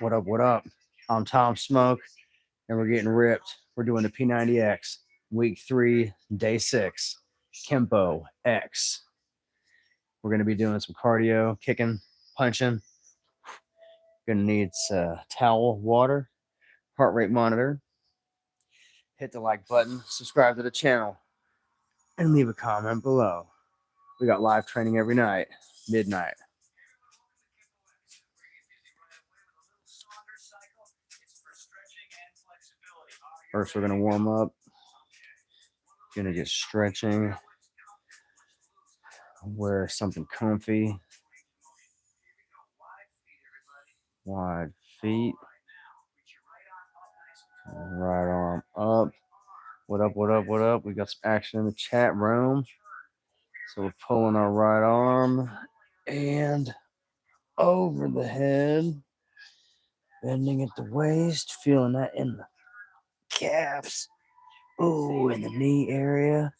What up? What up? I'm Tom Smoke, and we're getting ripped. We're doing the P90X, week 3, day 6, Kenpo X. We're going to be doing some cardio, kicking, punching. Going to need towel, water, heart rate monitor. Hit the like button, subscribe to the channel, and leave a comment below. We got live training every night, midnight. First, we're going to warm up. Going to get stretching. Wear something comfy. Wide feet. Right arm up. What up, what up, what up? We got some action in the chat room. So we're pulling our right arm and over the head. Bending at the waist. Feeling that in the calves. Ooh, in the knee area.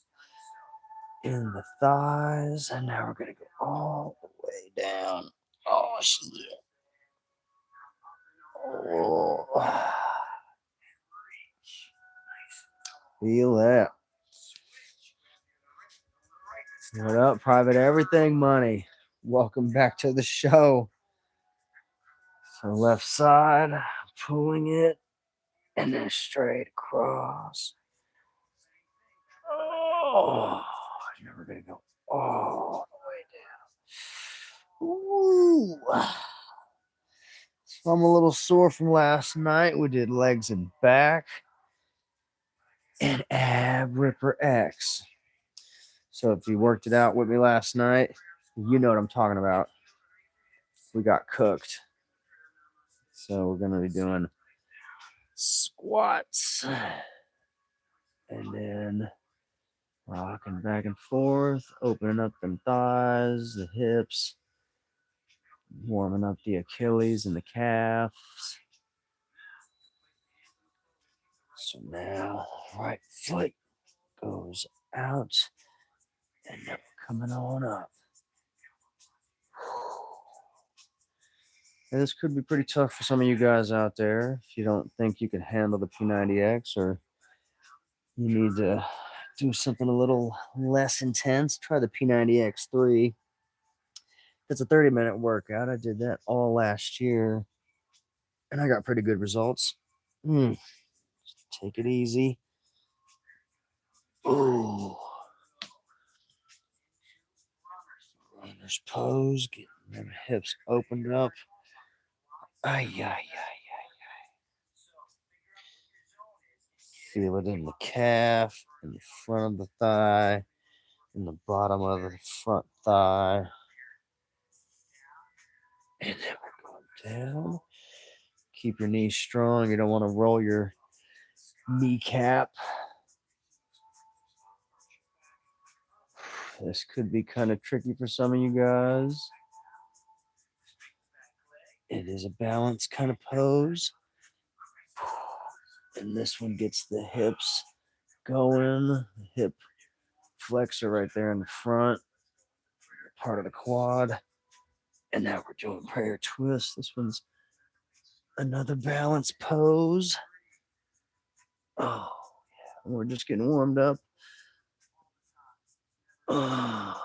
In the thighs. And now we're going to go all the way down. Oh, shit. Oh. Feel that. What up, Private Everything Money? Welcome back to the show. So left side, pulling it, and then straight across. Oh, now we're going to go all the way down. Ooh. So I'm a little sore from last night. We did legs and back and ab ripper X. So if you worked it out with me last night, you know what I'm talking about. We got cooked. So we're going to be doing squats and then rocking back and forth, opening up them thighs, the hips, warming up the Achilles and the calves. So now right foot goes out and then we're coming on up. And this could be pretty tough for some of you guys out there if you don't think you can handle the P90X or you need to do something a little less intense. Try the P90X3. It's a 30-minute workout. I did that all last year and I got pretty good results. Take it easy. Ooh. Runner's pose, getting them hips opened up. Ay, ay, ay, ay, ay. Feel it in the calf, in the front of the thigh, in the bottom of the front thigh. And then we're going down. Keep your knees strong. You don't want to roll your kneecap. This could be kind of tricky for some of you guys. It is a balance kind of pose. And this one gets the hips going. The hip flexor right there in the front, part of the quad. And now we're doing prayer twist. This one's another balance pose. Oh, yeah. We're just getting warmed up. Oh.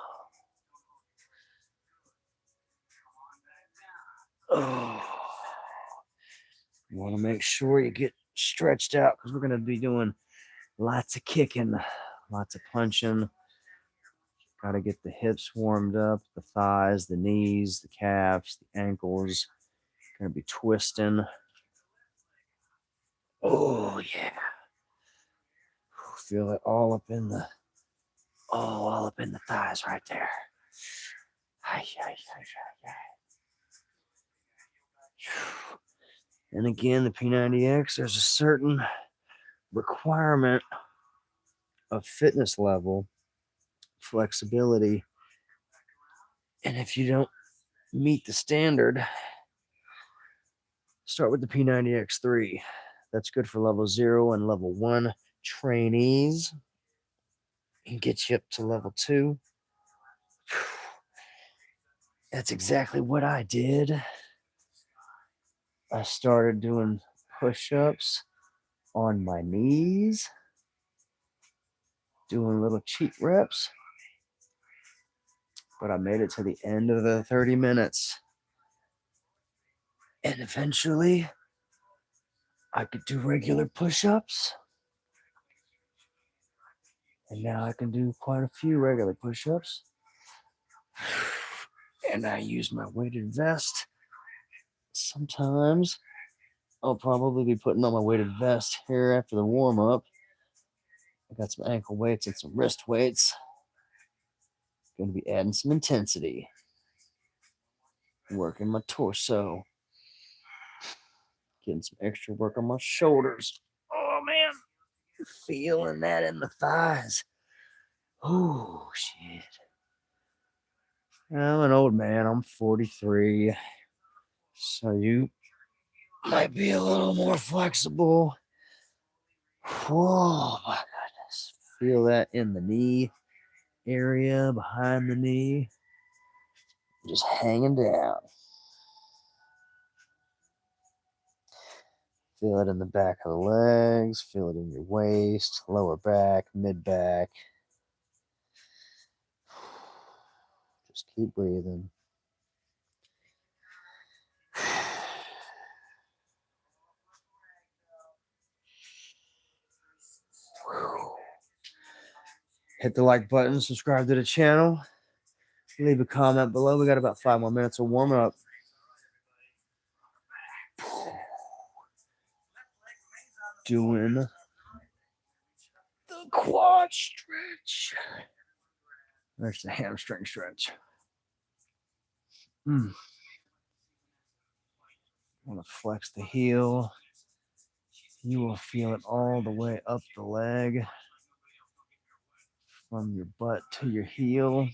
Oh. You want to make sure you get stretched out because we're going to be doing lots of kicking, lots of punching. Got to get the hips warmed up, the thighs, the knees, the calves, the ankles. Going to be twisting. Oh, yeah. Feel it all up in the thighs right there. And again, the P90X, there's a certain requirement of fitness level, flexibility. And if you don't meet the standard, start with the P90X3. That's good for level 0 and level 1 trainees. And get you up to level 2. That's exactly what I did. I started doing push-ups on my knees, doing little cheat reps, but I made it to the end of the 30 minutes. And eventually, I could do regular push-ups. And now I can do quite a few regular push-ups. And I use my weighted vest. Sometimes I'll probably be putting on my weighted vest here after the warm-up. I got some ankle weights and some wrist weights. Going to be adding some intensity. Working my torso. Getting some extra work on my shoulders. Oh, man. Feeling that in the thighs. Oh, shit. I'm an old man. I'm 43. So you might be a little more flexible. Oh, my goodness. Feel that in the knee area, behind the knee. Just hanging down. Feel it in the back of the legs. Feel it in your waist, lower back, mid back. Just keep breathing. Hit the like button, subscribe to the channel, leave a comment below. We got about 5 more minutes of warm up. Doing the quad stretch. There's the hamstring stretch. Want to flex the heel. You will feel it all the way up the leg, from your butt to your heel.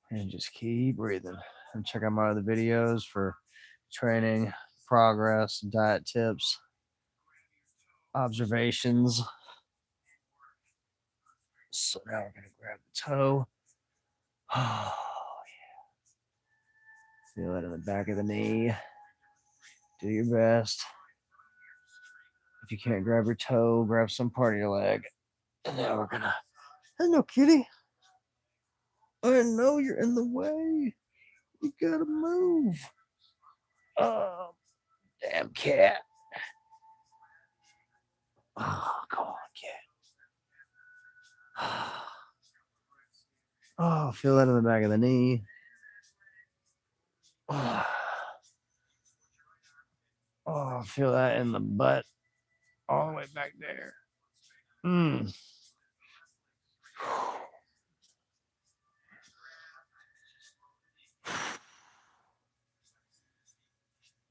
And just keep breathing. And check out my other videos for training, progress, diet tips, observations. So now we're going to grab the toe. Oh, yeah. Feel it in the back of the knee. Do your best. If you can't grab your toe, grab some part of your leg. And now we're going to... Hello, kitty. I know you're in the way. You got to move. Oh, damn cat. Oh, come on, cat. Oh, feel that in the back of the knee. Oh, feel that in the butt. All the way back there.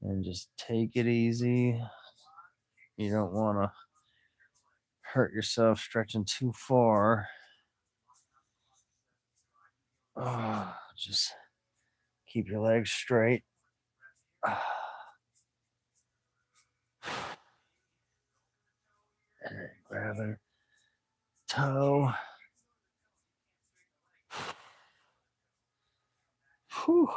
And just take it easy. You don't want to hurt yourself stretching too far. Just keep your legs straight. And then grab a toe. Whew.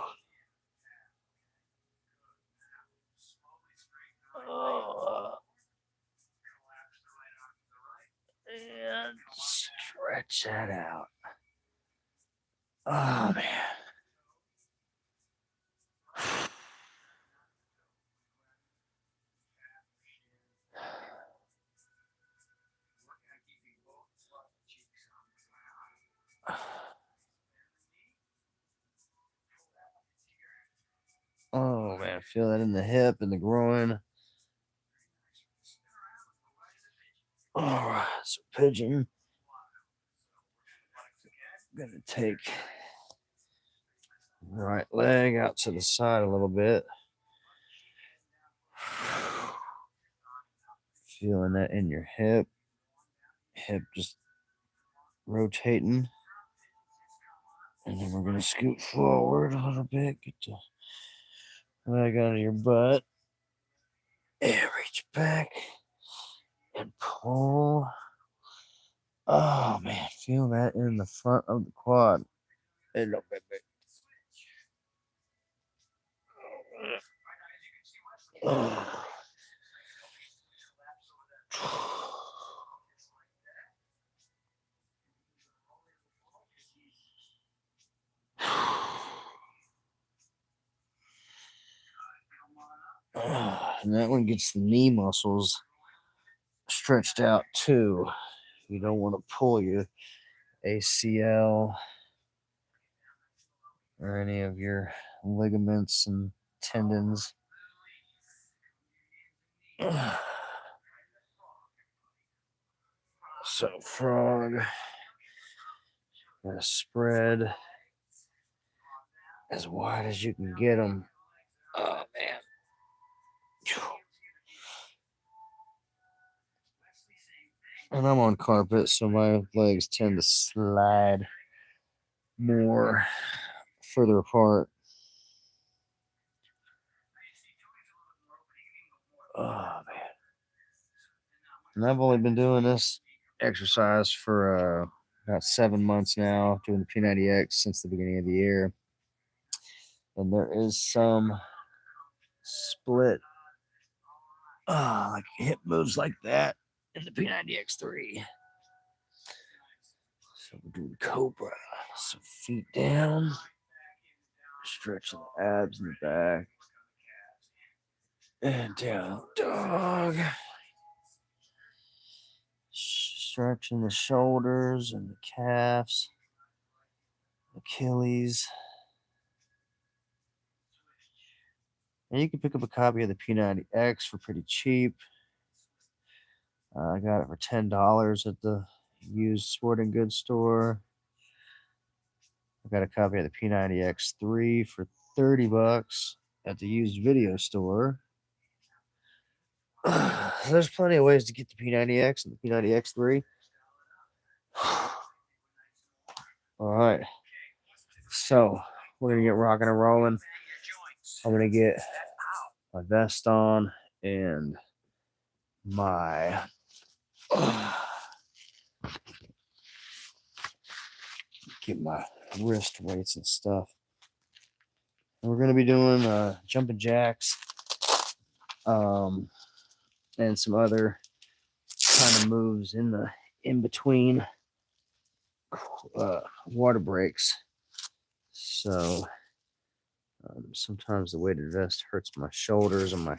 And stretch that out. Oh, man. Oh, man. Feel that in the hip and the groin. All right. So, pigeon. I'm going to take the right leg out to the side a little bit. Feeling that in your hip. Hip just rotating. And then we're going to scoot forward a little bit. Get the leg out of your butt. And reach back. And pull. Oh, man. Feel that in the front of the quad. Hello, baby. And that one gets the knee muscles stretched out too. You don't want to pull your ACL or any of your ligaments and tendons. So, frog, gotta spread as wide as you can get them. Oh, man. And I'm on carpet, so my legs tend to slide more further apart. Oh, man. And I've only been doing this exercise for about 7 months now, doing the P90X since the beginning of the year. And there is some split, like hip moves like that in the P90X3. So we're doing Cobra. So feet down, stretching the abs in the back. And down dog. Stretching the shoulders and the calves, Achilles. And you can pick up a copy of the P90X for pretty cheap. I got it for $10 at the used sporting goods store. I got a copy of the P90X3 for $30 at the used video store. There's plenty of ways to get the P90X and the P90X3. All right. So we're going to get rocking and rolling. I'm going to get my vest on and my get my wrist weights and stuff. And we're going to be doing jumping jacks and some other kind of moves in between water breaks. So sometimes the weighted vest hurts my shoulders and my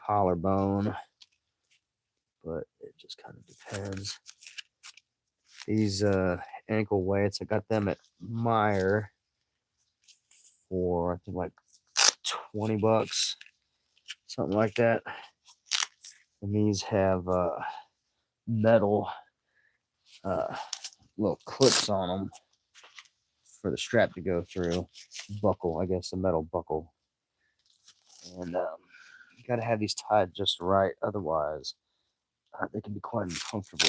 collarbone, but it just kind of depends. These ankle weights, I got them at Meyer for I think like $20, something like that. And these have metal little clips on them for the strap to go through. Buckle, I guess, a metal buckle. And you got to have these tied just right, otherwise they can be quite uncomfortable.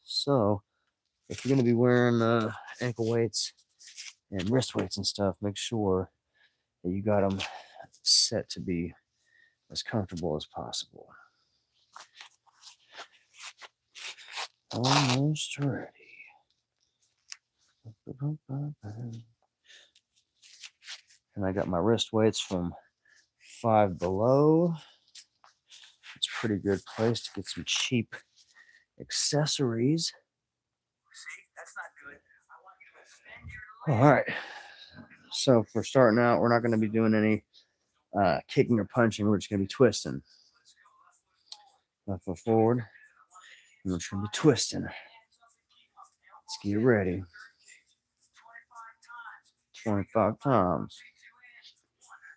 So if you're going to be wearing ankle weights and wrist weights and stuff, make sure that you got them set to be as comfortable as possible. Almost ready. And I got my wrist weights from Five Below. It's a pretty good place to get some cheap accessories. All right. So for starting out, we're not going to be doing any kicking or punching. We're just going to be twisting. Left foot forward. And we're just going to be twisting. Let's get ready. 25 times.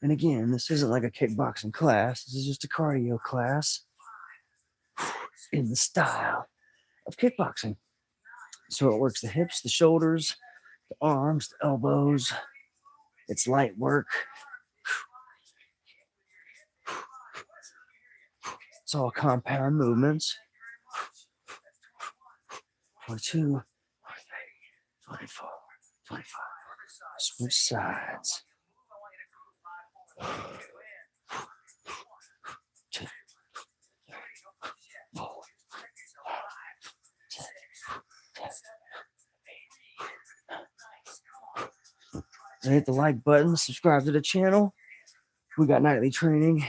And again, this isn't like a kickboxing class. This is just a cardio class in the style of kickboxing. So it works the hips, the shoulders, the arms, the elbows. It's light work. It's all compound movements. 22, 23, 24, 25. Switch sides. 2, 3, 4, 5, 6, 7, 8, And hit the like button, subscribe to the channel. We got nightly training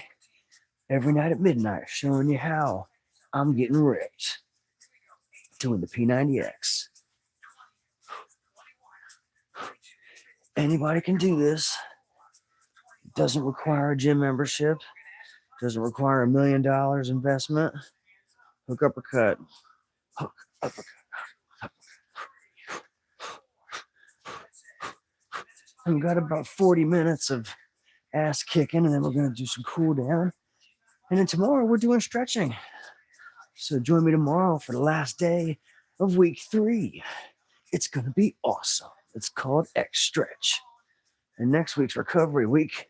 every night at midnight, showing you how I'm getting ripped doing the P90X. Anybody can do this. It doesn't require a gym membership. Doesn't require $1 million investment. Hook, uppercut. Hook, uppercut. And we've got about 40 minutes of ass kicking, and then we're going to do some cool down. And then tomorrow we're doing stretching. So join me tomorrow for the last day of week 3. It's going to be awesome. It's called X Stretch. And next week's recovery week.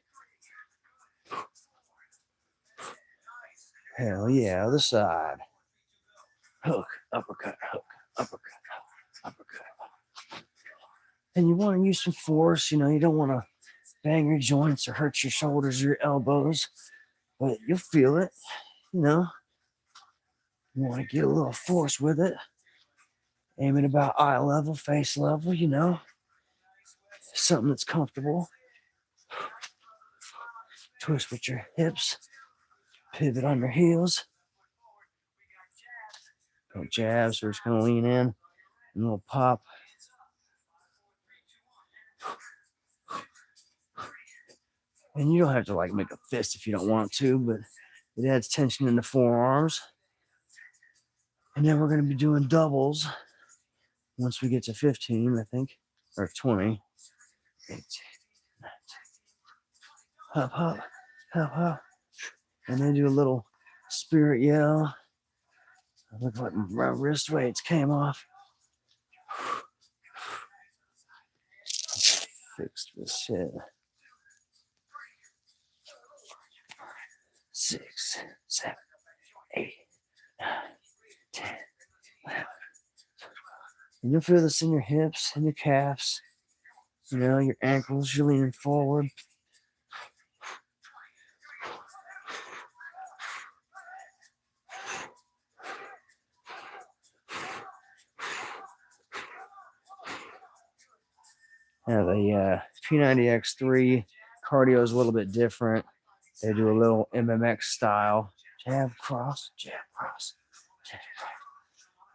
Hell yeah, other side. Hook, uppercut, uppercut, uppercut. And you want to use some force. You know, you don't want to bang your joints or hurt your shoulders or your elbows, but you'll feel it, you know. You want to get a little force with it. Aim it about eye level, face level, you know. Something that's comfortable. Twist with your hips. Pivot on your heels. Don't jab, so we're just going to lean in. And a little pop. And you don't have to like make a fist if you don't want to, but it adds tension in the forearms. And then we're going to be doing doubles once we get to 15, I think, or 20. 18, 19. Hop, hop, hop, hop. And then do a little spirit yell. Look like my wrist weights came off. Fixed this shit. 6, 7, 8, 9, 10, 11. And you'll feel this in your hips and your calves. You know, your ankles, you're leaning forward. Now the P90X3 cardio is a little bit different. They do a little MMX style. Jab, cross, jab, cross, jab, cross.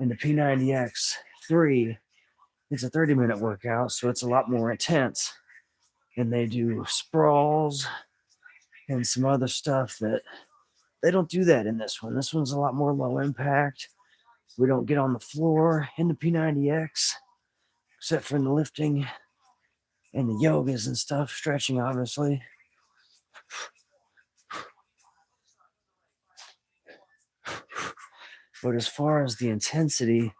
And the P90X3, it's a 30-minute workout, so it's a lot more intense. And they do sprawls and some other stuff that they don't do that in this one. This one's a lot more low impact. We don't get on the floor in the P90X, except for in the lifting and the yogas and stuff, stretching obviously. But as far as the intensity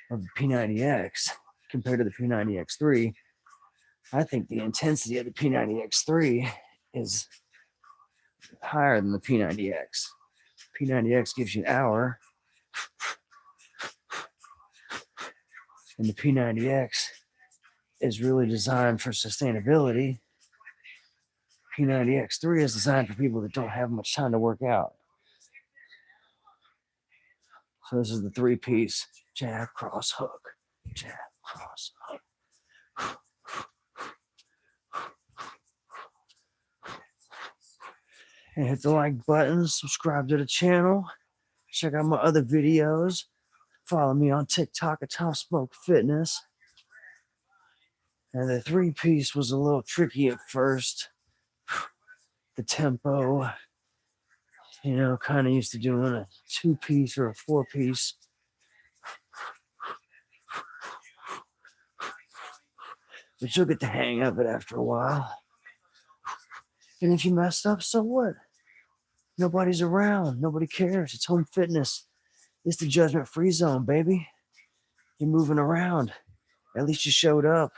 of the P90X compared to the P90X3, I think the intensity of the P90X3 is higher than the P90X. P90X gives you an hour, and the P90X is really designed for sustainability. P90X3 is designed for people that don't have much time to work out. So this is the 3-piece jab, cross, hook, jab, cross, hook. And hit the like button, subscribe to the channel, check out my other videos, follow me on TikTok at Tom Smoke Fitness. And the 3-piece was a little tricky at first. The tempo, you know, kind of used to doing a 2-piece or a 4-piece. But you'll get the hang of it after a while. And if you messed up, so what? Nobody's around. Nobody cares. It's home fitness. It's the judgment-free zone, baby. You're moving around. At least you showed up.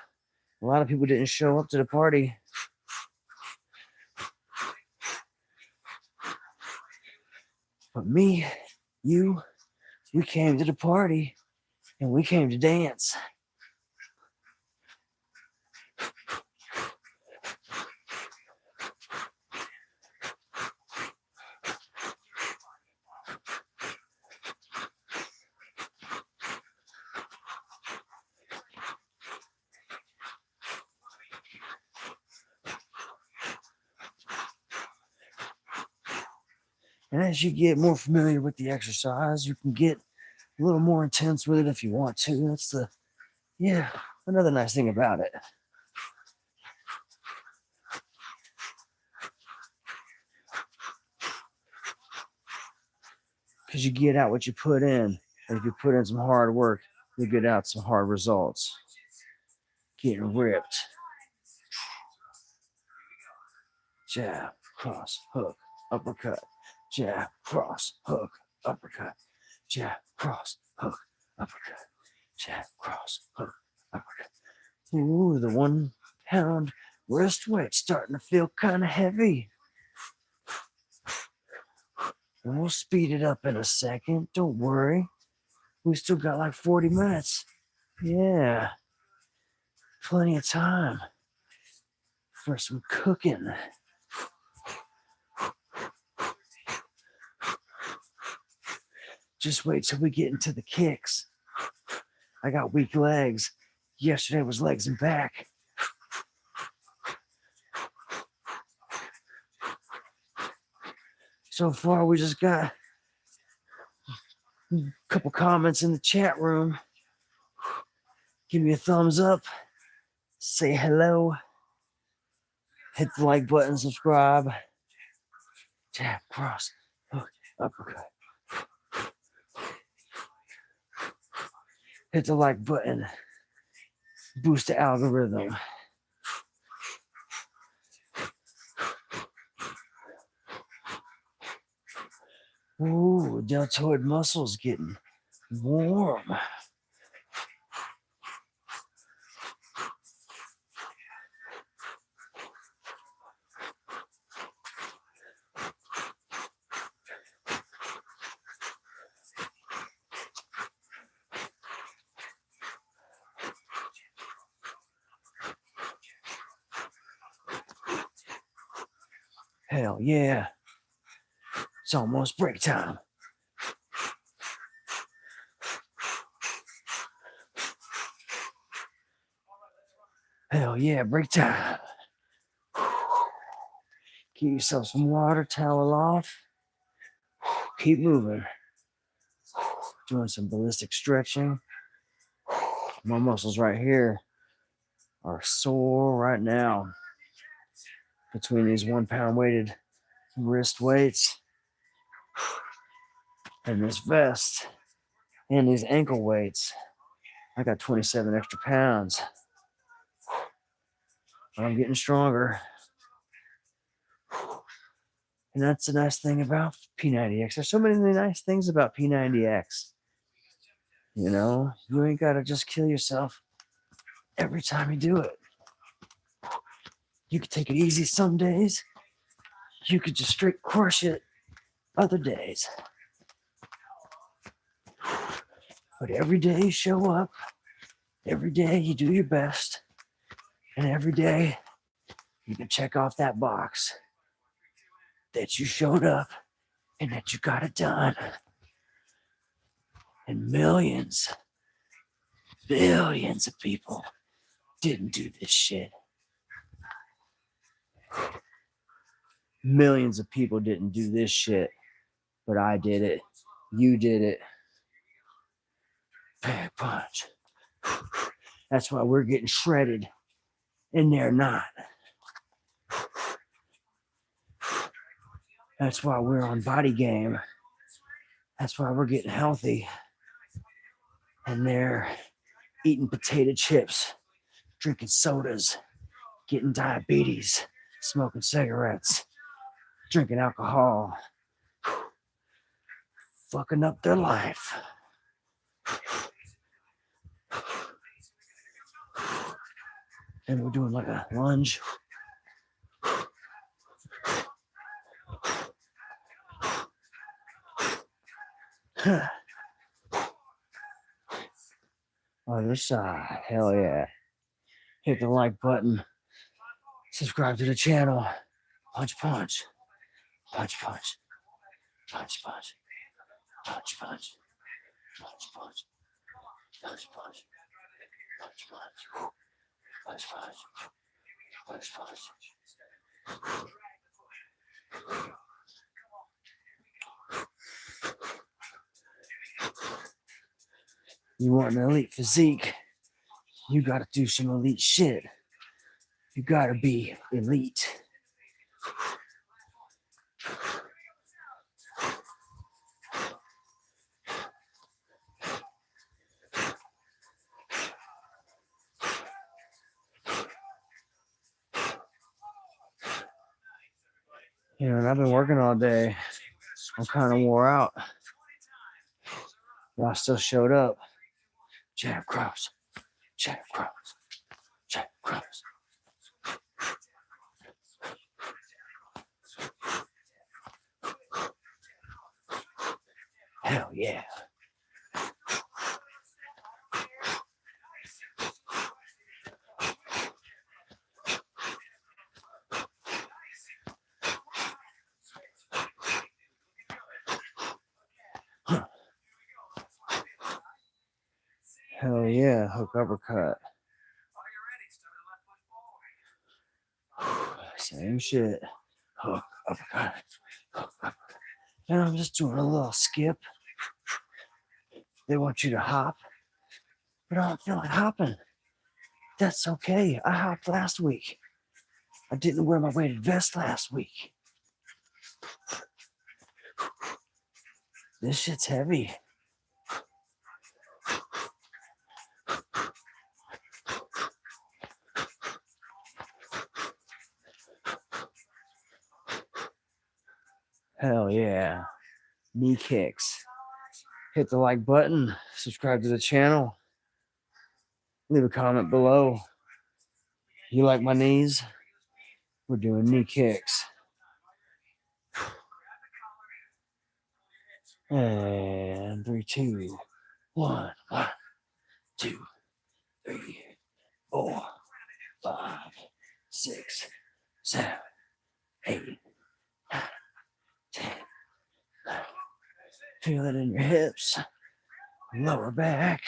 A lot of people didn't show up to the party. But me, you, we came to the party and we came to dance. And as you get more familiar with the exercise, you can get a little more intense with it if you want to. That's another nice thing about it. Because you get out what you put in. And if you put in some hard work, you get out some hard results. Getting ripped. Jab, cross, hook, uppercut. Jab, cross, hook, uppercut. Jab, cross, hook, uppercut. Jab, cross, hook, uppercut. Ooh, the 1 pound wrist weight starting to feel kind of heavy. And we'll speed it up in a second. Don't worry. We still got like 40 minutes. Yeah. Plenty of time for some cooking. Just wait till we get into the kicks. I got weak legs. Yesterday was legs and back. So far, we just got a couple comments in the chat room. Give me a thumbs up. Say hello. Hit the like button, subscribe. Jab, cross, hook, uppercut. Hit the like button. Boost the algorithm. Ooh, deltoid muscles getting warm. Hell yeah. It's almost break time. Hell yeah, break time. Get yourself some water, towel off. Keep moving. Doing some ballistic stretching. My muscles right here are sore right now. Between these 1 pound weighted wrist weights and this vest and these ankle weights, I got 27 extra pounds. But I'm getting stronger. And that's the nice thing about P90X. There's so many nice things about P90X. You know, you ain't got to just kill yourself every time you do it. You could take it easy some days. You could just straight crush it other days. But every day you show up, every day you do your best, and every day you can check off that box that you showed up and that you got it done. And billions of people didn't do this shit. Millions of people didn't do this shit, but I did it. You did it. Back punch. That's why we're getting shredded and they're not. That's why we're on body game. That's why we're getting healthy. And they're eating potato chips, drinking sodas, getting diabetes, smoking cigarettes, drinking alcohol, fucking up their life. And we're doing like a lunge. Other side, hell yeah. Hit the like button. Subscribe to the channel. Punch, punch. Punch, punch. Punch, punch. Punch, punch. Punch, punch. Punch, punch. Punch, punch. Punch, punch. Punch, punch. You want an elite physique, you got to do some elite shit. You got to be elite. You know, and I've been working all day. I'm kind of wore out. But I still showed up. Jab cross, jab cross, jab cross. Hell yeah. Hell yeah, hook uppercut. Same shit. Hook uppercut. Hook uppercut. And I'm just doing a little skip. They want you to hop, but I don't feel like hopping. That's okay. I hopped last week. I didn't wear my weighted vest last week. This shit's heavy. Hell yeah. Knee kicks. Hit the like button. Subscribe to the channel. Leave a comment below. You like my knees? We're doing knee kicks. And 3, 2, 1. 1, 2, 3, 4, 5, 6, 7, 8, 9, 10. Feel it in your hips, lower back.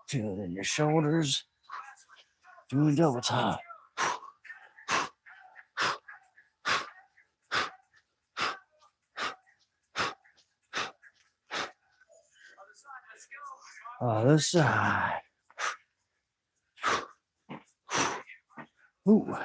Feel it in your shoulders. Doing double time. Other side. Ooh.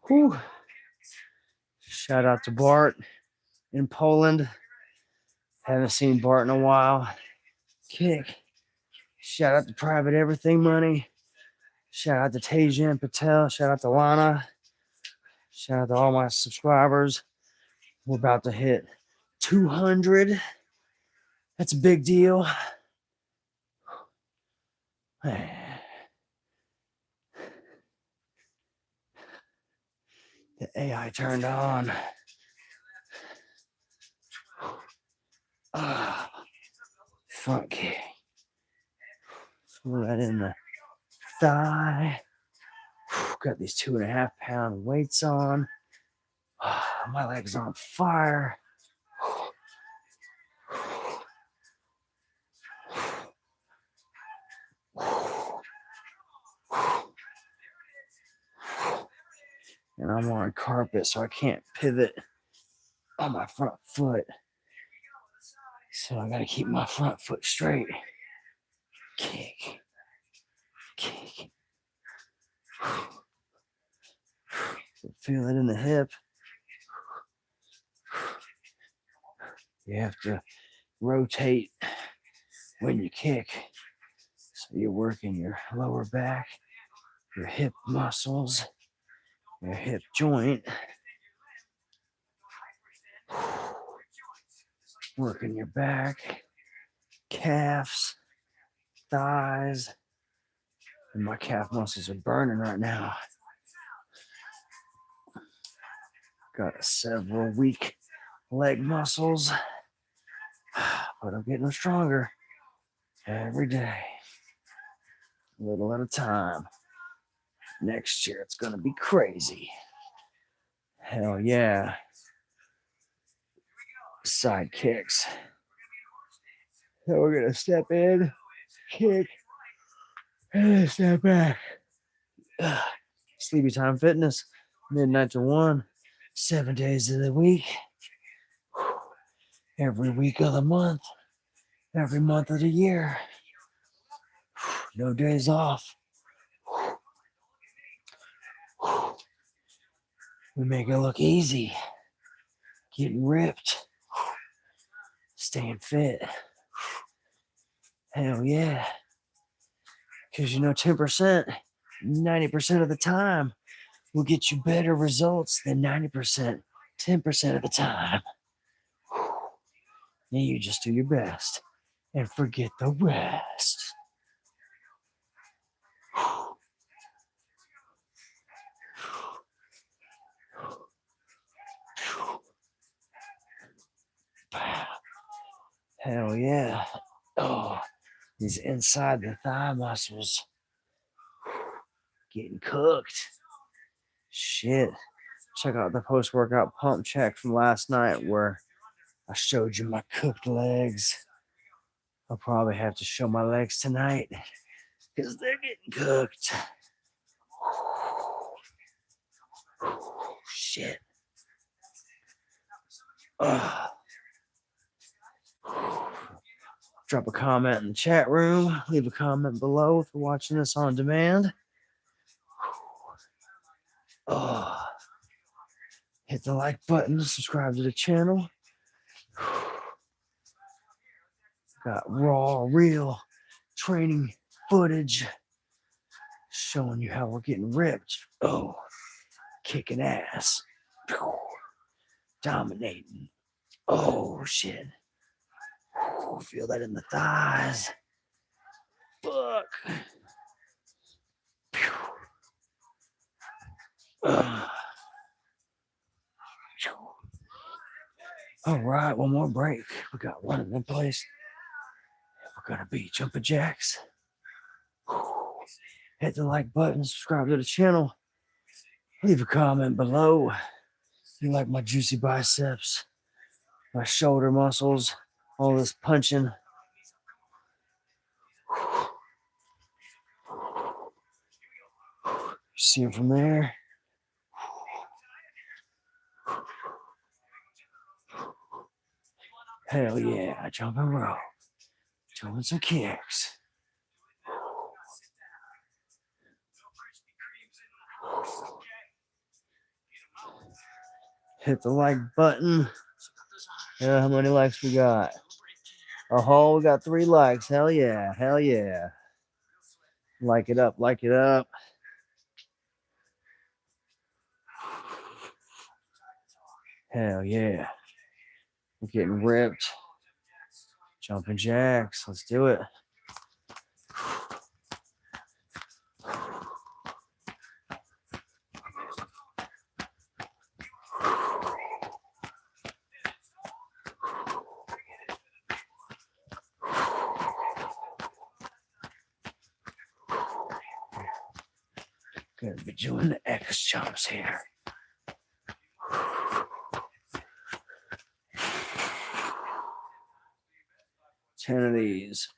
Whew. Shout out to Bart in Poland. Haven't seen Bart in a while. Kick. Shout out to Private Everything Money. Shout out to Tejan Patel. Shout out to Lana. Shout out to all my subscribers. We're about to hit 200. That's a big deal. The AI turned on. Front kick. Throw that in the thigh. Got these 2.5 pound weights on. My legs on fire. And I'm on carpet, so I can't pivot on my front foot. So I gotta keep my front foot straight. Kick. Kick. Feel it in the hip. You have to rotate when you kick. So you're working your lower back, your hip muscles, your hip joint. Working your back, calves, thighs. And my calf muscles are burning right now. Got several weak leg muscles, but I'm getting them stronger. every day, a little at a time. Next year, it's going to be crazy. Hell yeah. Side kicks. So we're going to step in, kick, and then step back. Sleepy Time Fitness, midnight to 1, 7 days of the week, every week of the month, every month of the year. No days off. We make it look easy. Getting ripped. Staying fit. Hell yeah. Because 10%, 90% of the time will get you better results than 90%, 10% of the time. And you just do your best and forget the rest. Hell yeah. Oh, these inside the thigh muscles getting cooked. Shit. Check out the post-workout pump check from last night where I showed you my cooked legs. I'll probably have to show my legs tonight because they're getting cooked. Shit. Drop a comment in the chat room. Leave a comment below if you're watching this on demand. Hit the like button, subscribe to the channel. Got raw, real training footage showing you how we're getting ripped. Kicking ass. Dominating. Oh, shit. Feel that in the thighs. Fuck. All right, one more break. We got one in place. We're gonna be jumping jacks. Hit the like button, subscribe to the channel. Leave a comment below. You like my juicy biceps, my shoulder muscles, all this punching. See it from there. Hell yeah, jumping rope. Doing some kicks. Hit the like button. Yeah, how many likes we got? Oh, we got 3 likes. Hell yeah, hell yeah. Like it up, like it up. Hell yeah. We're getting ripped. Jumping jacks. Let's do it. Gonna be doing the X jumps here. Ten of these.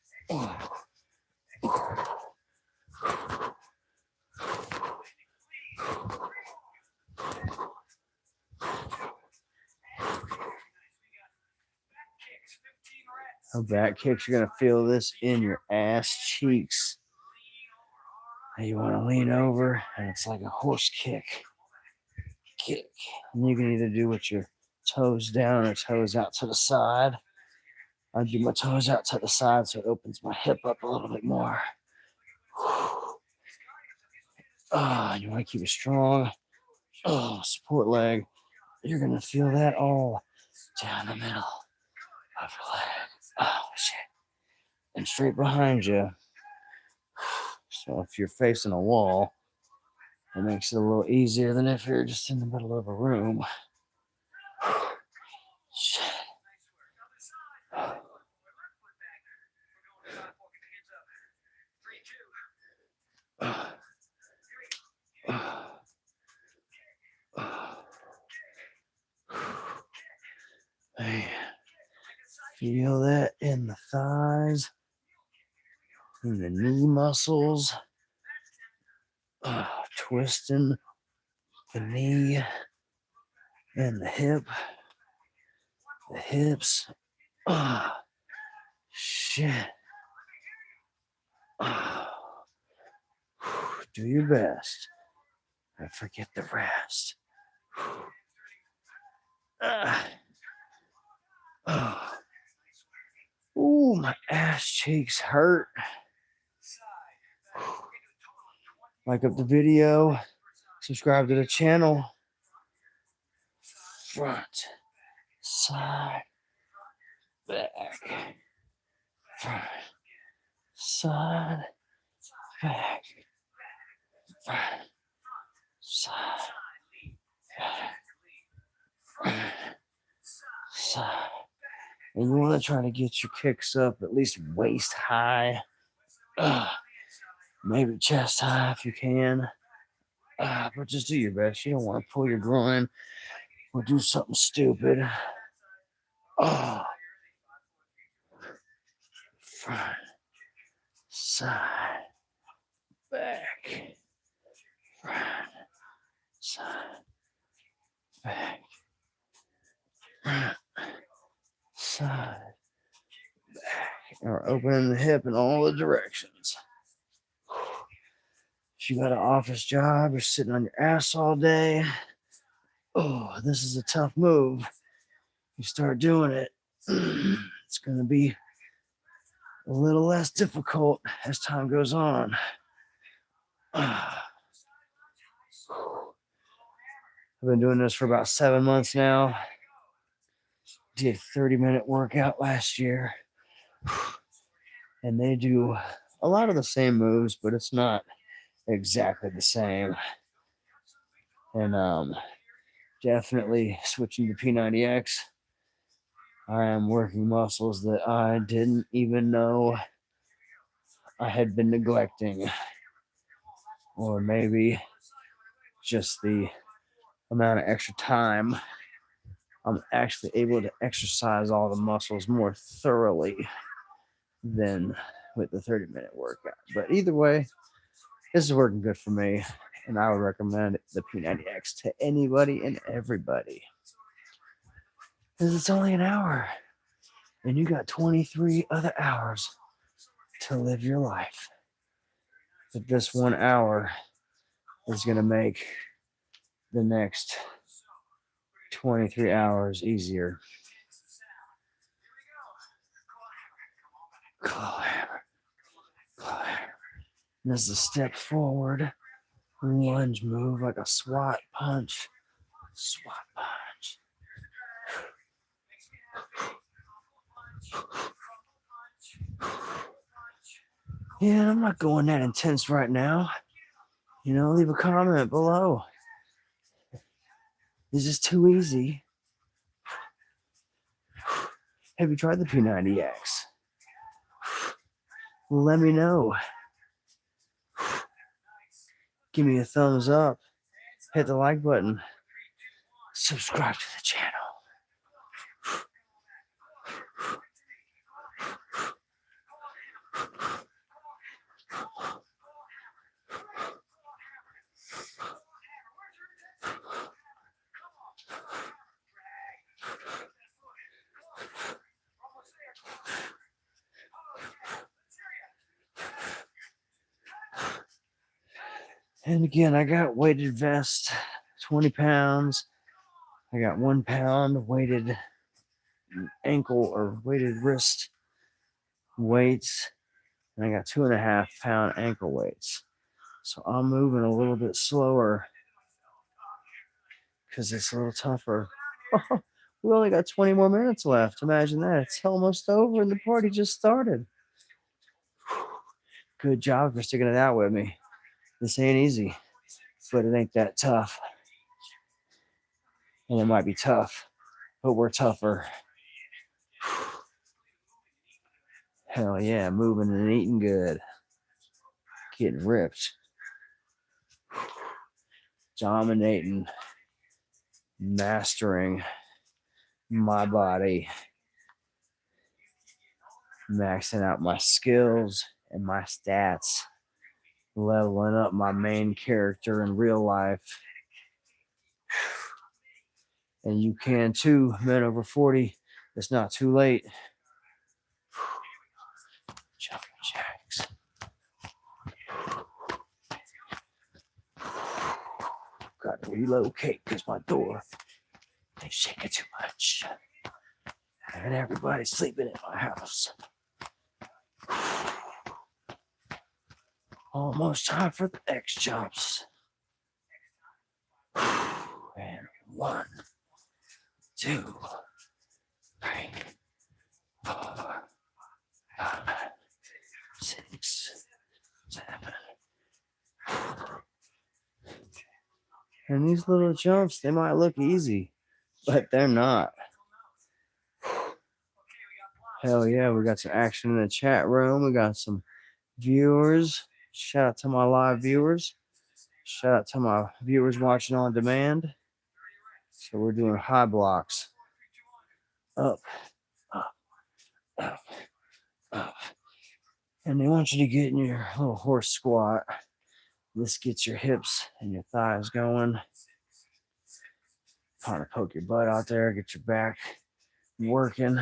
Our back kicks, you're gonna feel this in your ass cheeks. And you want to lean over, and it's like a horse kick. And you can either do with your toes down or toes out to the side. I do my toes out to the side so it opens my hip up a little bit more. You want to keep it strong. Support leg. You're going to feel that all down the middle of your leg. Shit. And straight behind you. So if you're facing a wall, it makes it a little easier than if you're just in the middle of a room. Shit. Feel that in the thighs, in the knee muscles, twisting the knee and the hips. Shit. Do your best and forget the rest. Ooh, my ass cheeks hurt. Like up the video, subscribe to the channel. Front, side, back, front, side, back, front, side, back, front, side. And you want to try to get your kicks up at least waist high. Maybe chest high if you can. But just do your best. You don't want to pull your groin or do something stupid. Front, side, back, front, side, back, front, side, back. And we're opening the hip in all the directions. If you got an office job, you're sitting on your ass all day. Oh, this is a tough move. You start doing it, it's going to be a little less difficult as time goes on. I've been doing this for about 7 months now. Did a 30-minute workout last year. And they do a lot of the same moves, but it's not exactly the same. And definitely switching to P90X, I am working muscles that I didn't even know I had been neglecting. Or maybe just the amount of extra time I'm actually able to exercise all the muscles more thoroughly than with the 30-minute workout. But either way, this is working good for me, and I would recommend the P90X to anybody and everybody. Because it's only an hour, and you got 23 other hours to live your life. But this 1 hour is going to make the next 23 hours easier. Climber. This is a step forward, lunge move like a SWAT punch. SWAT punch. Yeah, I'm not going that intense right now. Leave a comment below. Is this too easy? Have you tried the P90X? Let me know. Give me a thumbs up. Hit the like button. Subscribe to the channel. And again, I got weighted vest, 20 pounds. I got 1 pound weighted ankle or weighted wrist weights. And I got 2.5 pound ankle weights. So I'm moving a little bit slower because it's a little tougher. We only got 20 more minutes left. Imagine that. It's almost over and the party just started. Good job for sticking it out with me. This ain't easy, but it ain't that tough. And it might be tough, but we're tougher. Hell yeah, moving and eating good. Getting ripped. Dominating. Mastering my body. maxing out my skills and my stats, leveling up my main character in real life. And you can too, men over 40. It's not too late. Jumping jacks. Got to relocate because my door, they shake it too much. And everybody's sleeping in my house. Almost time for the X jumps. And 1, 2, 3, 4, 5, 6, 7. And these little jumps, they might look easy, but they're not. Hell yeah, we got some action in the chat room. We got some viewers. Shout out to my live viewers. Shout out to my viewers watching on demand. So we're doing high blocks. Up, up, up, up. And they want you to get in your little horse squat. This gets your hips and your thighs going. Kind of poke your butt out there, get your back working.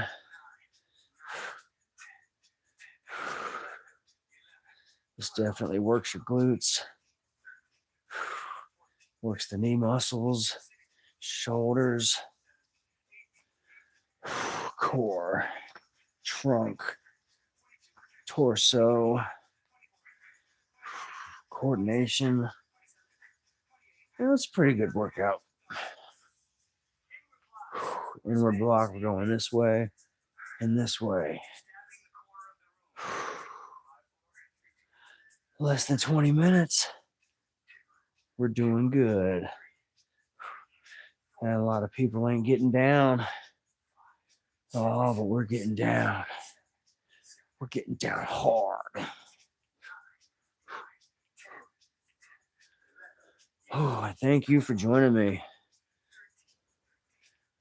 This definitely works your glutes. Works the knee muscles, shoulders, core, trunk, torso, coordination. Yeah, it's a pretty good workout. Inward block, we're going this way and this way. Less than 20 minutes. We're doing good. And a lot of people ain't getting down. Oh, but we're getting down. We're getting down hard. Oh, I thank you for joining me.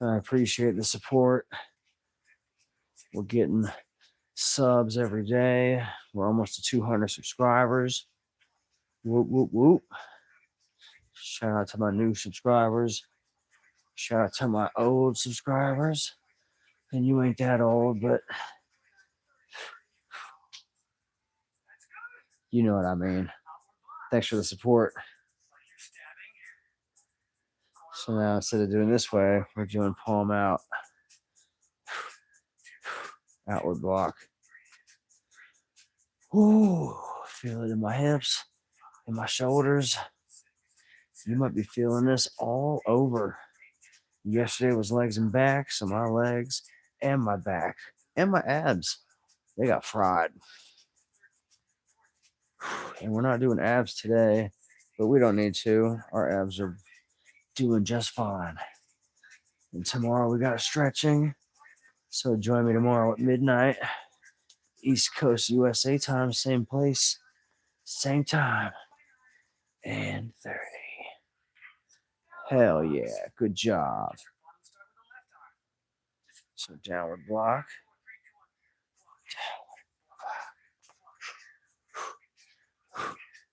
I appreciate the support. We're getting subs every day. We're almost to 200 subscribers. Whoop, whoop, whoop. Shout out to my new subscribers. Shout out to my old subscribers. And you ain't that old, but you know what I mean. Thanks for the support. So now instead of doing this way, we're doing palm out. Outward block. Ooh, feel it in my hips, in my shoulders. You might be feeling this all over. Yesterday was legs and back, so my legs and my back and my abs, they got fried. And we're not doing abs today, but we don't need to. Our abs are doing just fine. And tomorrow we got stretching. So join me tomorrow at midnight. East Coast USA time, same place, same time. And 30. Hell yeah, good job. So downward block.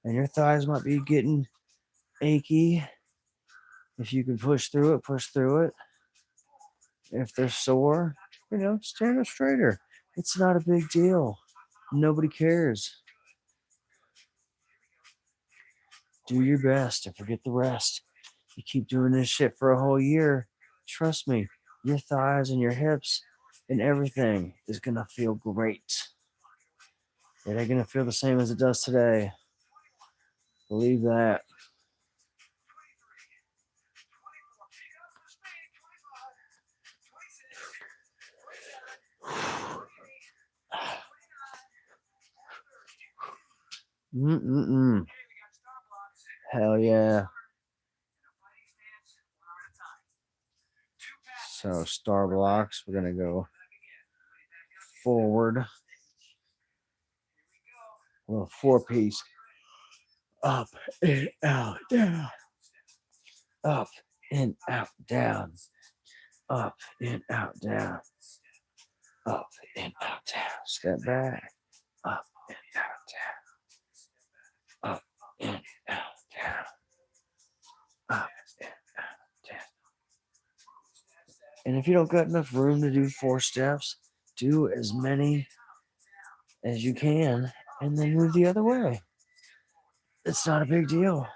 And your thighs might be getting achy. If you can push through it, push through it. If they're sore, stand up straighter. It's not a big deal. Nobody cares. Do your best and forget the rest. You keep doing this shit for a whole year. Trust me, your thighs and your hips and everything is going to feel great. It ain't going to feel the same as it does today. Believe that. Hell yeah. So star blocks, we're going to go forward. A little 4-piece. Up and out, down. Up and out, down. Up and out, down. Up and out, down. Step back. Up and out, down. Up and out, down. Up and out, down. And if you don't got enough room to do 4 steps, do as many as you can and then move the other way. It's not a big deal.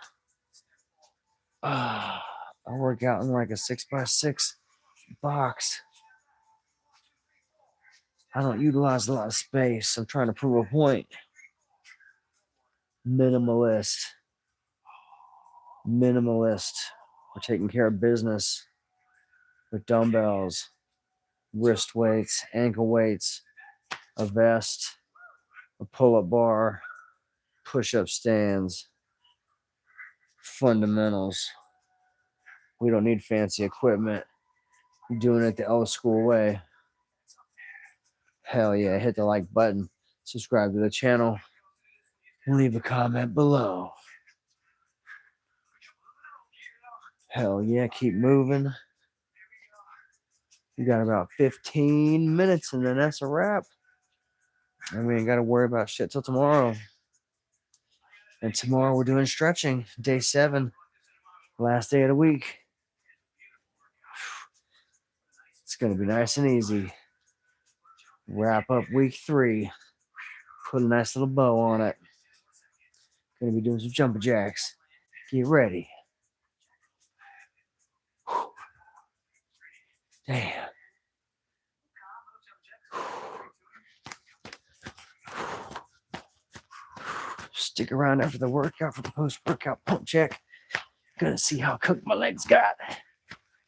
I work out in like a 6x6 box. I don't utilize a lot of space. I'm trying to prove a point. Minimalist. We're taking care of business with dumbbells, wrist weights, ankle weights, a vest, a pull-up bar, push-up stands, fundamentals. We don't need fancy equipment. We're doing it the old school way. Hell yeah, hit the like button, subscribe to the channel, and leave a comment below. Hell yeah, keep moving. We got about 15 minutes and then that's a wrap. And we ain't got to worry about shit till tomorrow. And tomorrow we're doing stretching, day 7, last day of the week. It's going to be nice and easy. Wrap up week 3. Put a nice little bow on it. Going to be doing some jumping jacks. Get ready. Damn. Stick around after the workout for the post-workout pump check. Gonna see how cooked my legs got.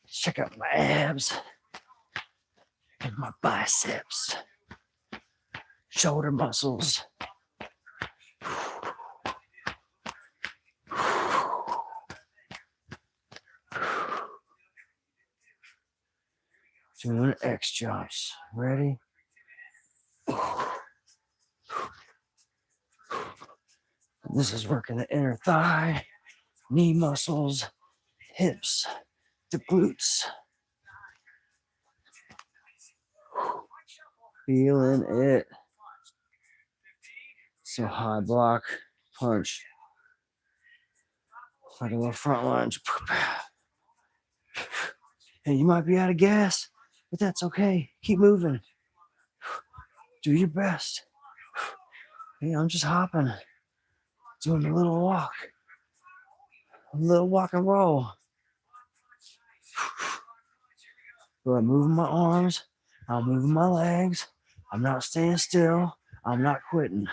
Check out my abs and my biceps, shoulder muscles. Doing X jumps. Ready? This is working the inner thigh, knee muscles, hips, the glutes. Feeling it. So high block, punch. Like a little front lunge. And you might be out of gas, but that's okay. Keep moving. Do your best. Hey, I'm just hopping. Doing a little walk. A little walk and roll. But I'm moving my arms. I'm moving my legs. I'm not staying still. I'm not quitting.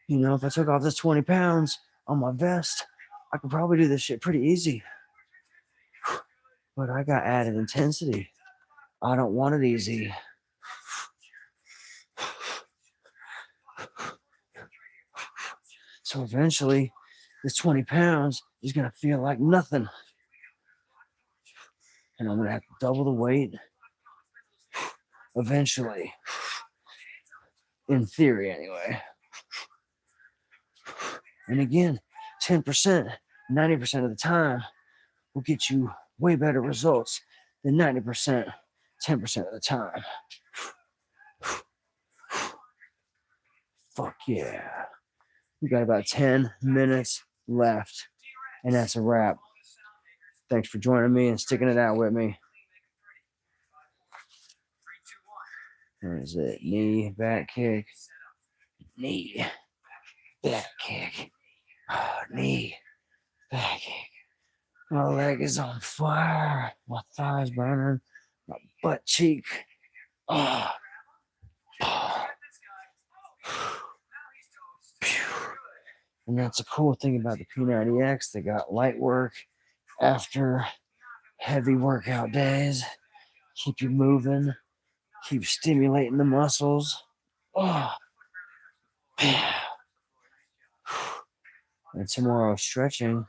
You know, if I took off this 20 pounds on my vest, I could probably do this shit pretty easy. But I got added intensity. I don't want it easy. So eventually, this 20 pounds is going to feel like nothing. And I'm going to have to double the weight eventually. In theory, anyway. And again, 10%, 90% of the time will get you way better results than 90%, 10% of the time. Fuck yeah. We got about 10 minutes left, and that's a wrap. Thanks for joining me and sticking it out with me. Where is it? Knee, back kick. Knee, back kick. Oh, knee, back kick. My leg is on fire. My thigh's burning. My butt cheek. Oh. And that's a cool thing about the P90X. They got light work after heavy workout days. Keep you moving. Keep stimulating the muscles. Oh. And tomorrow stretching.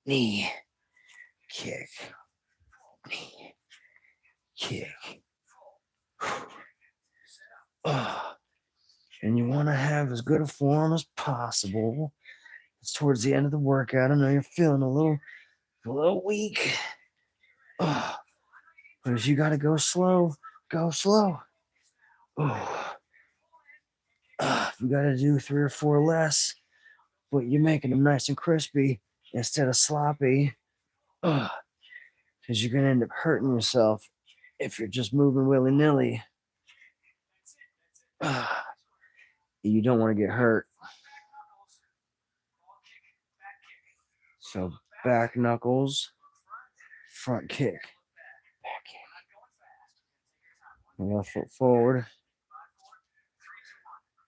Knee, kick, knee, kick. And you want to have as good a form as possible. It's towards the end of the workout. I know you're feeling a little weak. But if you got to go slow, go slow. If you got to do 3 or 4 less, but you're making them nice and crispy instead of sloppy, because you're going to end up hurting yourself if you're just moving willy-nilly. You don't want to get hurt. So back knuckles, front kick, back kick. Left foot forward,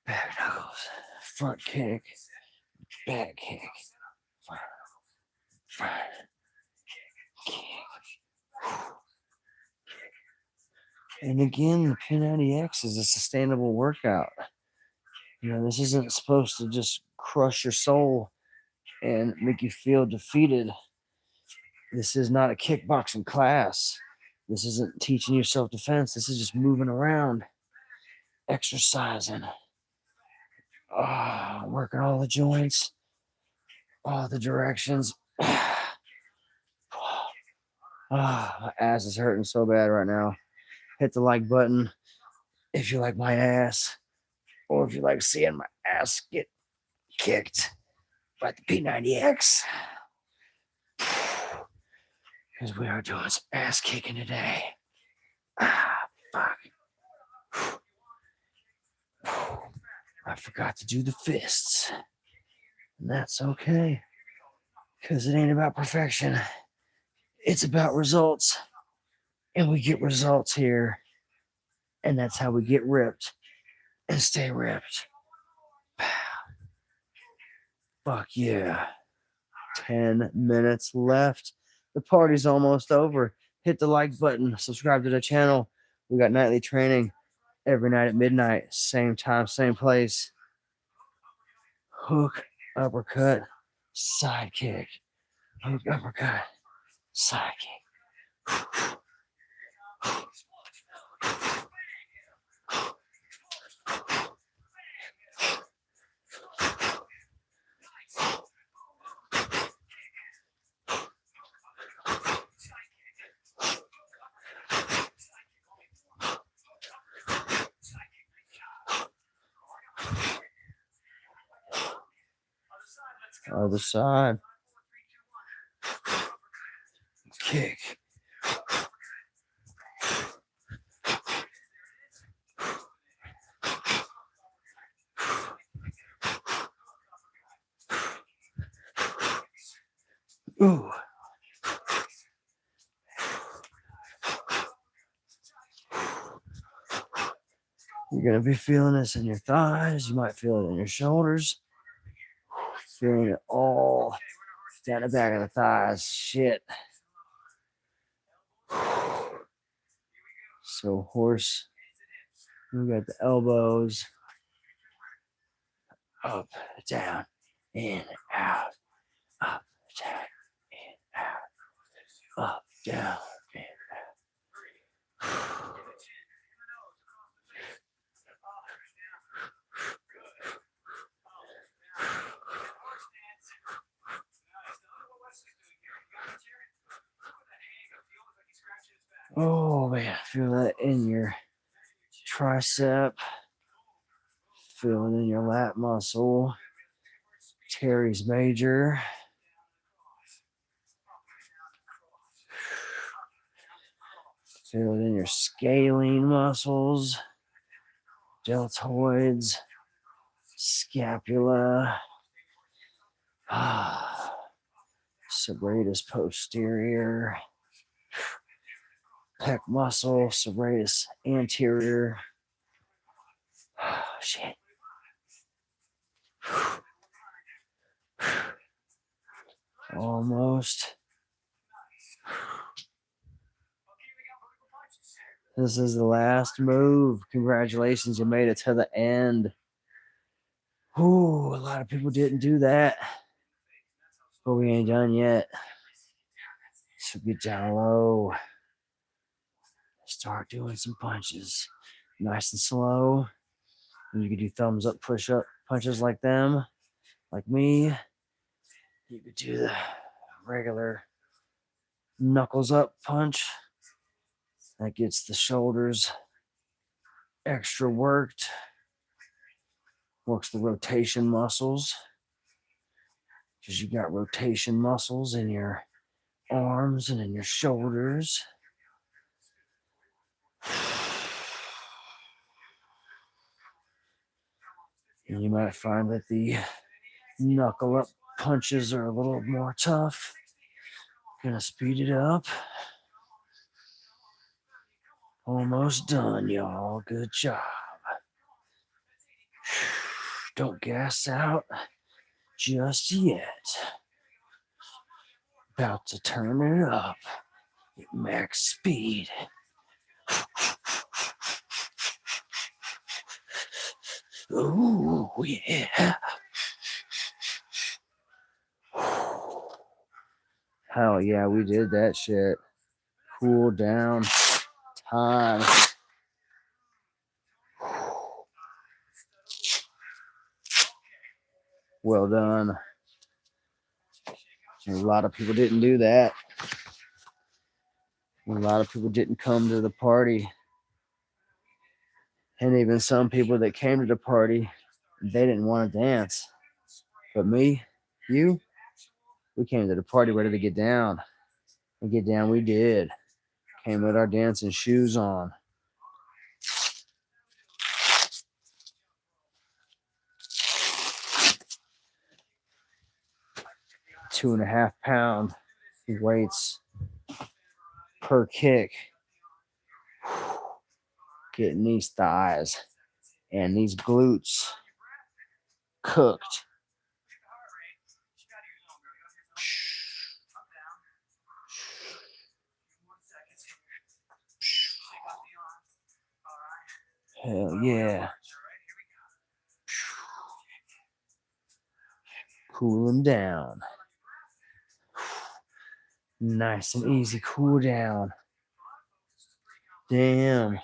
back knuckles, front kick, back kick, front kick. And again, the P90X is a sustainable workout. You know, this isn't supposed to just crush your soul and make you feel defeated. This is not a kickboxing class. This isn't teaching you self-defense. This is just moving around, exercising, working all the joints, all the directions. My ass is hurting so bad right now. Hit the like button if you like my ass, or if you like seeing my ass get kicked by the P90X. Because we are doing some ass kicking today. Fuck. I forgot to do the fists. And that's okay. Because it ain't about perfection. It's about results. And we get results here. And that's how we get ripped and stay ripped. Fuck yeah. 10 minutes left. The party's almost over. Hit the like button. Subscribe to the channel. We got nightly training every night at midnight. Same time, same place. Hook, uppercut, side kick. Hook, uppercut, side kick. Other side. Kick. Ooh. You're going to be feeling this in your thighs. You might feel it in your shoulders. Feeling it all down the back of the thighs. Shit. So horse. We got the elbows. Up, down, in, out. Up, down, in, out. Up, down, in, out. Oh man, feel that in your tricep, feel it in your lat muscle, teres major. Feel it in your scalene muscles, deltoids, scapula, serratus posterior, pec muscle, serratus anterior. Shit. Almost. This is the last move. Congratulations, you made it to the end. Ooh, a lot of people didn't do that. But we ain't done yet. So get down low. Start doing some punches. Nice and slow. And you can do thumbs up, push up punches like them, like me. You could do the regular knuckles up punch. That gets the shoulders extra worked. Works the rotation muscles. Because you got rotation muscles in your arms and in your shoulders. And you might find that the knuckle up punches are a little more tough. Gonna speed it up. Almost done, y'all. Good job. Don't gas out just yet. About to turn it up at max speed. Ooh, yeah. Hell yeah, we did that shit. Cool down time. Well done. A lot of people didn't do that. A lot of people didn't come to the party. And even some people that came to the party, they didn't want to dance. But me, you, we came to the party ready to get down. And get down we did. Came with our dancing shoes on. Two and a half pound weights per kick. Getting these thighs and these glutes cooked. Hell yeah. Cool them down. Nice and easy cool down. Damn.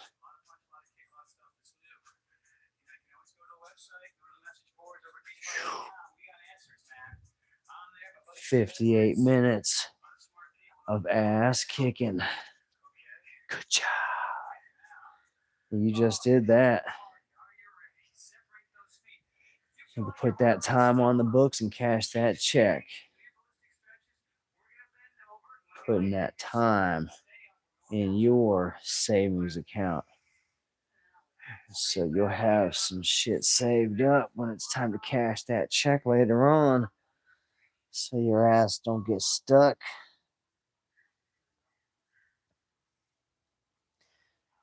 58 minutes of ass kicking. Good job. You just did that. You can put that time on the books and cash that check. Putting that time in your savings account. So you'll have some shit saved up when it's time to cash that check later on. So your ass don't get stuck.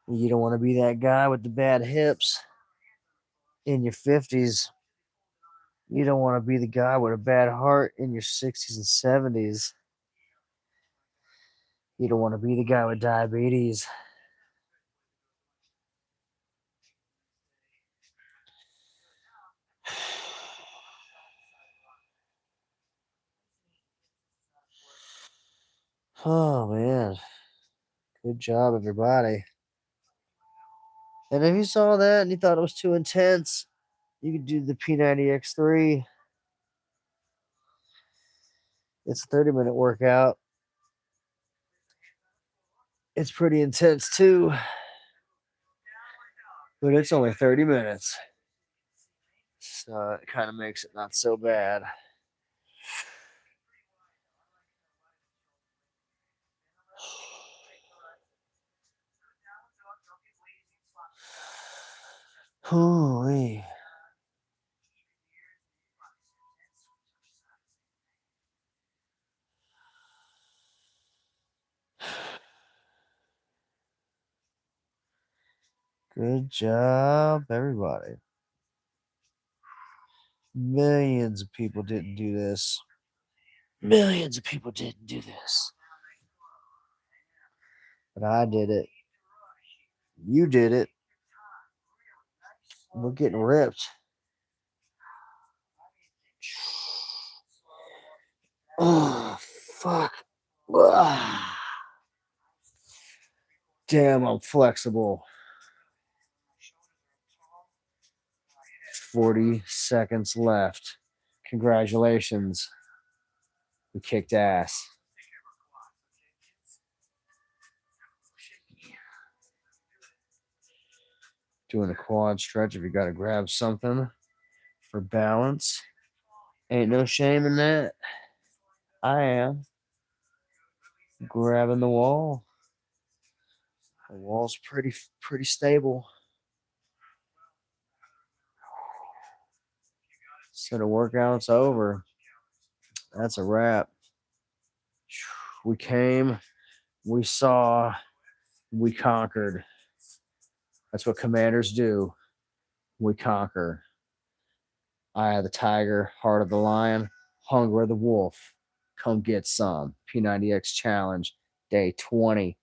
You don't want to be that guy with the bad hips in your 50s. You don't want to be the guy with a bad heart in your 60s and 70s. You don't want to be the guy with diabetes. Oh, man. Good job, everybody. And if you saw that and you thought it was too intense, you could do the P90X3. It's a 30-minute workout. It's pretty intense too, but it's only 30 minutes. So it kind of makes it not so bad. Holy. Good job, everybody. Millions of people didn't do this. Millions of people didn't do this. But I did it. You did it. We're getting ripped. Oh, fuck. Ugh. Damn, I'm flexible. 40 seconds left. Congratulations. We kicked ass. Doing a quad stretch if you got to grab something for balance. Ain't no shame in that. I am grabbing the wall. The wall's pretty stable. So the workout's over. That's a wrap. We came, we saw, we conquered. That's what commanders do. We conquer. Eye of the tiger, heart of the lion, hunger of the wolf. Come get some. P90X challenge, day 20.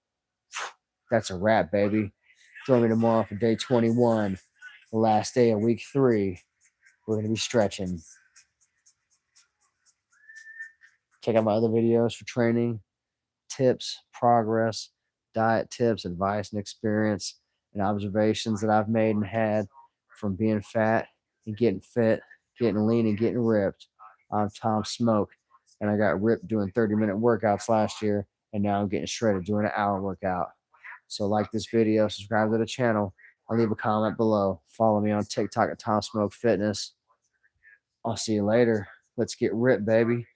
That's a wrap, baby. Join me tomorrow for day 21, the last day of week 3. We're going to be stretching. Check out my other videos for training, tips, progress, diet tips, advice, and experience, and observations that I've made and had from being fat and getting fit, getting lean and getting ripped. I'm Tom Smoke, and I got ripped doing 30-minute workouts last year, and now I'm getting shredded doing an hour workout. So like this video, subscribe to the channel, and leave a comment below. Follow me on TikTok at Tom Smoke Fitness. I'll see you later. Let's get ripped, baby.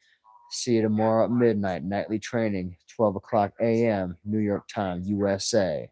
See you tomorrow at midnight, nightly training, 12 o'clock a.m., New York time, USA.